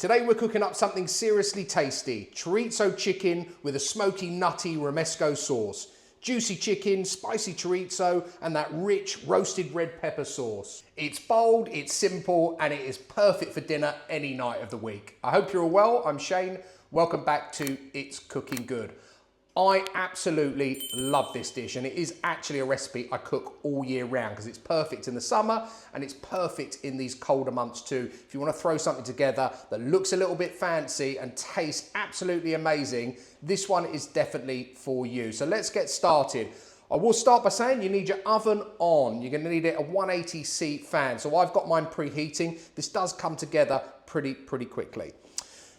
Today we're cooking up something seriously tasty. Chorizo chicken with a smoky, nutty Romesco sauce. Juicy chicken, spicy chorizo, and that rich roasted red pepper sauce. It's bold, it's simple, and it is perfect for dinner any night of the week. I hope you're all well. I'm Shane. Welcome back to It's Cooking Good. I absolutely love this dish, and it is actually a recipe I cook all year round because it's perfect in the summer and it's perfect in these colder months too. If you want to throw something together that looks a little bit fancy and tastes absolutely amazing, this one is definitely for you. So let's get started. I will start by saying you need your oven on. You're going to need it a 180C fan. So I've got mine preheating. This does come together pretty quickly.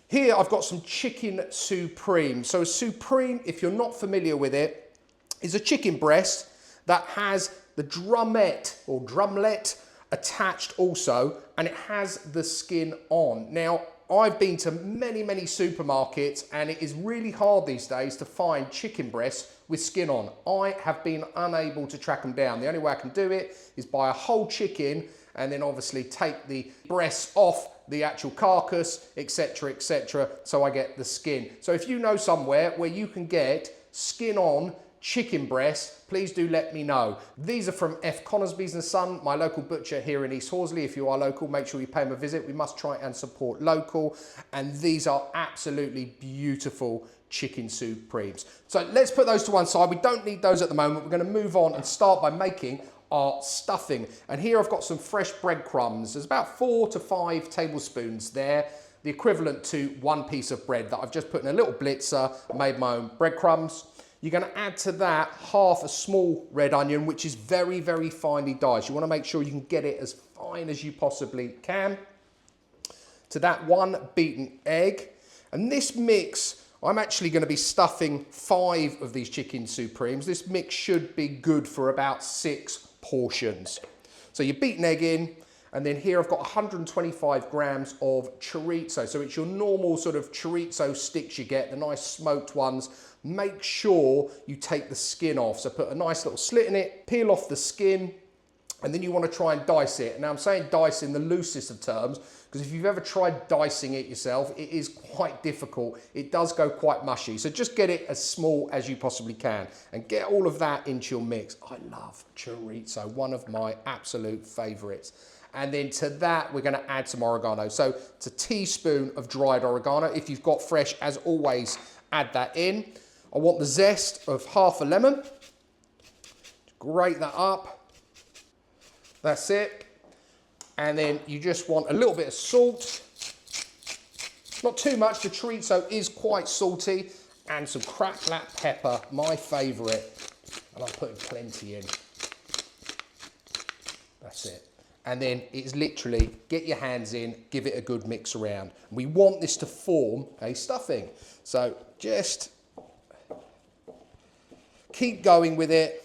Here I've got some chicken supreme. So a supreme, if you're not familiar with it, is a chicken breast that has the drumette or drumlet attached also, and it has the skin on. Now, I've been to many supermarkets, and it is really hard these days to find chicken breasts with skin on. I have been unable to track them down. The only way I can do it is buy a whole chicken and then obviously take the breasts off the actual carcass, etc., so I get the skin. So if you know somewhere where you can get skin on chicken breast, please do let me know. These are from Conisbee Son, my local butcher here in East Horsley. If you are local, make sure you pay him a visit. We must try and support local. And these are absolutely beautiful chicken supremes. So let's put those to one side. We don't need those at the moment. We're going to move on and start by making our stuffing. And here I've got some fresh breadcrumbs. There's about 4 to 5 tablespoons there, the equivalent to 1 piece of bread that I've just put in a little blitzer, made my own breadcrumbs. You're going to add to that half a small red onion, which is very finely diced. You want to make sure you can get it as fine as you possibly can. To that 1 beaten egg. And this mix, I'm actually going to be stuffing 5 of these chicken supremes. This mix should be good for about 6 portions. So you beat an egg in, and then here I've got 125 grams of chorizo. So it's your normal sort of chorizo sticks you get, the nice smoked ones. Make sure you take the skin off. So put a nice little slit in it, peel off the skin, and then you want to try and dice it. Now I'm saying dice in the loosest of terms, because if you've ever tried dicing it yourself, it is quite difficult. It does go quite mushy. So just get it as small as you possibly can and get all of that into your mix. I love chorizo, one of my absolute favorites. And then to that, we're going to add some oregano. So it's a teaspoon of dried oregano. If you've got fresh, as always, add that in. I want the zest of half a lemon. Grate that up. That's it. And then you just want a little bit of salt. Not too much, the chorizo is quite salty. And some cracked black pepper, my favourite. And I'm putting plenty in. That's it. And then it's literally, get your hands in, give it a good mix around. We want this to form a stuffing. So just keep going with it.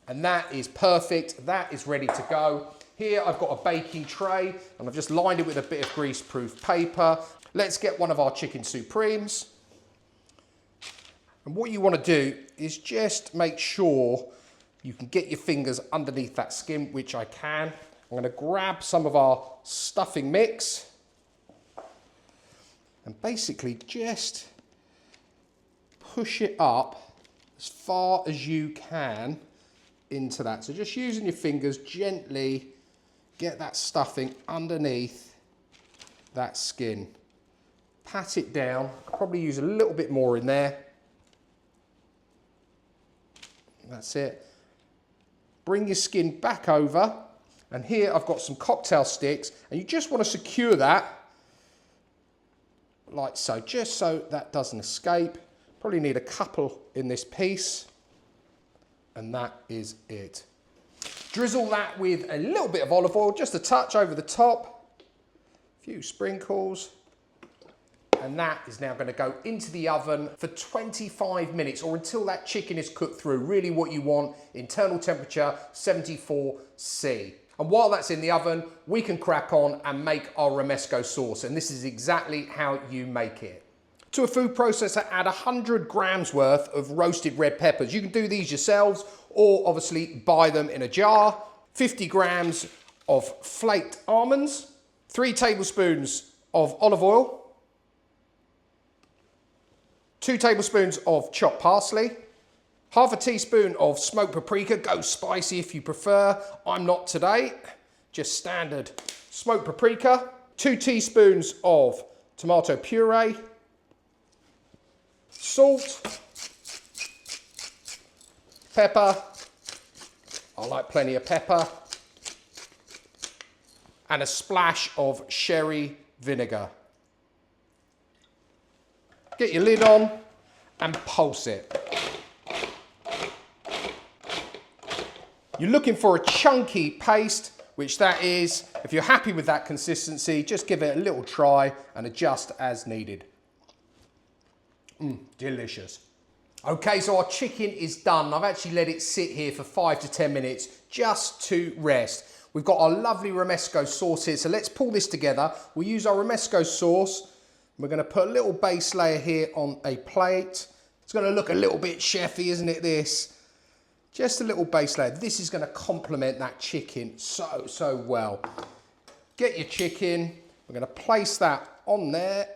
And that is perfect. That is ready to go. Here I've got a baking tray and I've just lined it with a bit of grease-proof paper. Let's get one of our chicken supremes. And what you want to do is just make sure you can get your fingers underneath that skin, which I can. I'm going to grab some of our stuffing mix and basically just push it up as far as you can into that. So just using your fingers, gently get that stuffing underneath that skin. Pat it down, probably use a little bit more in there. That's it. Bring your skin back over, and here I've got some cocktail sticks, and you just want to secure that like so, just so that doesn't escape. Probably need a couple in this piece. And that is it. Drizzle that with a little bit of olive oil, just a touch over the top, a few sprinkles, and that is now going to go into the oven for 25 minutes or until that chicken is cooked through. Really what you want, internal temperature 74°C. And while that's in the oven, we can crack on and make our Romesco sauce, and this is exactly how you make it. To a food processor, add 100 grams worth of roasted red peppers. You can do these yourselves or obviously buy them in a jar. 50 grams of flaked almonds, 3 tablespoons of olive oil, 2 tablespoons of chopped parsley, half a teaspoon of smoked paprika. Go spicy if you prefer. I'm not today, just standard smoked paprika, 2 teaspoons of tomato puree, salt, pepper, I like plenty of pepper, and a splash of sherry vinegar. Get your lid on and pulse it. You're looking for a chunky paste, which that is. If you're happy with that consistency, just give it a little try and adjust as needed. Delicious. Okay, so our chicken is done. I've actually let it sit here for 5 to 10 minutes just to rest. We've got our lovely Romesco sauce here, so let's pull this together. We'll use our Romesco sauce. We're going to put a little base layer here on a plate. It's going to look a little bit chefy, isn't it, this? Just a little base layer. This is going to complement that chicken so well. Get your chicken. We're going to place that on there.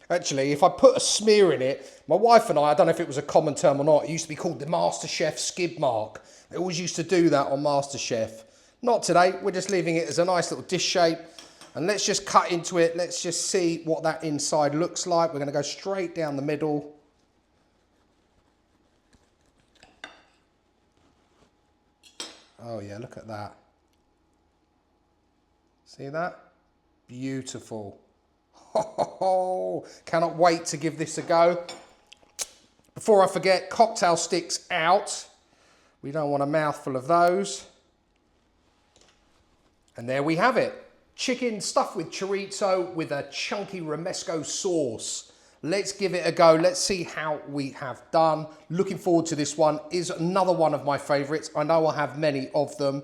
Actually, if I put a smear in it, my wife and I don't know if it was a common term or not, it used to be called the MasterChef skid mark. They always used to do that on MasterChef. Not today, we're just leaving it as a nice little dish shape. And let's just cut into it. Let's just see what that inside looks like. We're going to go straight down the middle. Oh yeah, look at that. See that? Beautiful. Oh, cannot wait to give this a go. Before I forget, cocktail sticks out. We don't want a mouthful of those. And there we have it. Chicken stuffed with chorizo with a chunky Romesco sauce. Let's give it a go. Let's see how we have done. Looking forward to this one. Is another one of my favorites. I know I have many of them,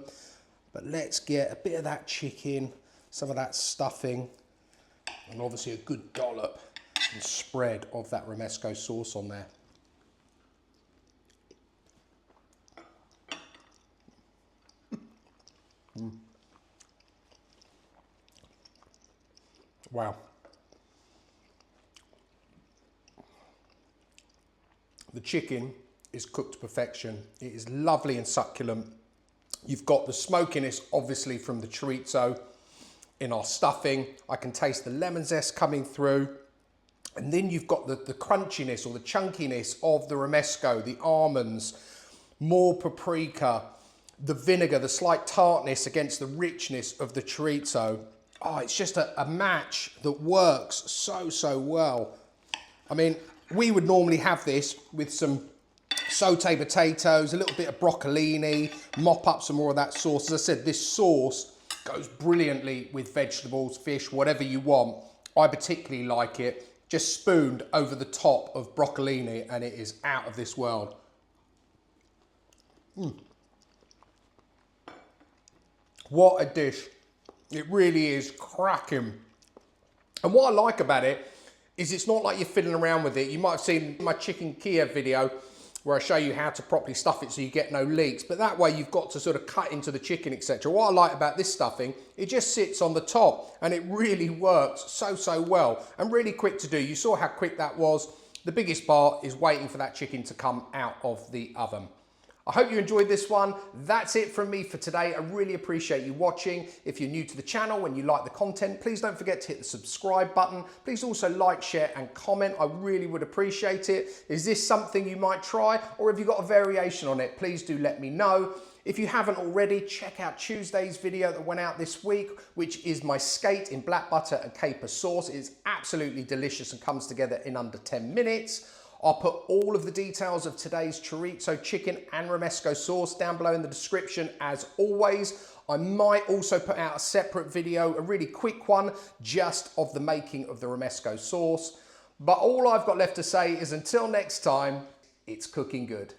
but let's get a bit of that chicken, some of that stuffing, and obviously a good dollop and spread of that Romesco sauce on there. Wow. The chicken is cooked to perfection. It is lovely and succulent. You've got the smokiness, obviously, from the chorizo in our stuffing. I can taste the lemon zest coming through. And then you've got the crunchiness or the chunkiness of the Romesco, the almonds, more paprika, the vinegar, the slight tartness against the richness of the chorizo. Oh, it's just a match that works so well. I mean, we would normally have this with some sauteed potatoes, a little bit of broccolini, mop up some more of that sauce. As I said, this sauce goes brilliantly with vegetables, fish, whatever you want. I particularly like it just spooned over the top of broccolini, and it is out of this world. What a dish. It really is cracking. And what I like about it is it's not like you're fiddling around with it. You might have seen my chicken Kiev video where I show you how to properly stuff it so you get no leaks. But that way you've got to sort of cut into the chicken, etc. What I like about this stuffing, it just sits on the top and it really works so well and really quick to do. You saw how quick that was. The biggest part is waiting for that chicken to come out of the oven. I hope you enjoyed this one. That's it from me for today. I really appreciate you watching. If you're new to the channel and you like the content, please don't forget to hit the subscribe button. Please also like, share and comment. I really would appreciate it. Is this something you might try, or have you got a variation on it? Please do let me know. If you haven't already, check out Tuesday's video that went out this week, which is my skate in black butter and caper sauce. It is absolutely delicious and comes together in under 10 minutes. I'll put all of the details of today's chorizo chicken and Romesco sauce down below in the description as always. I might also put out a separate video, a really quick one, just of the making of the Romesco sauce. But all I've got left to say is until next time, it's cooking good.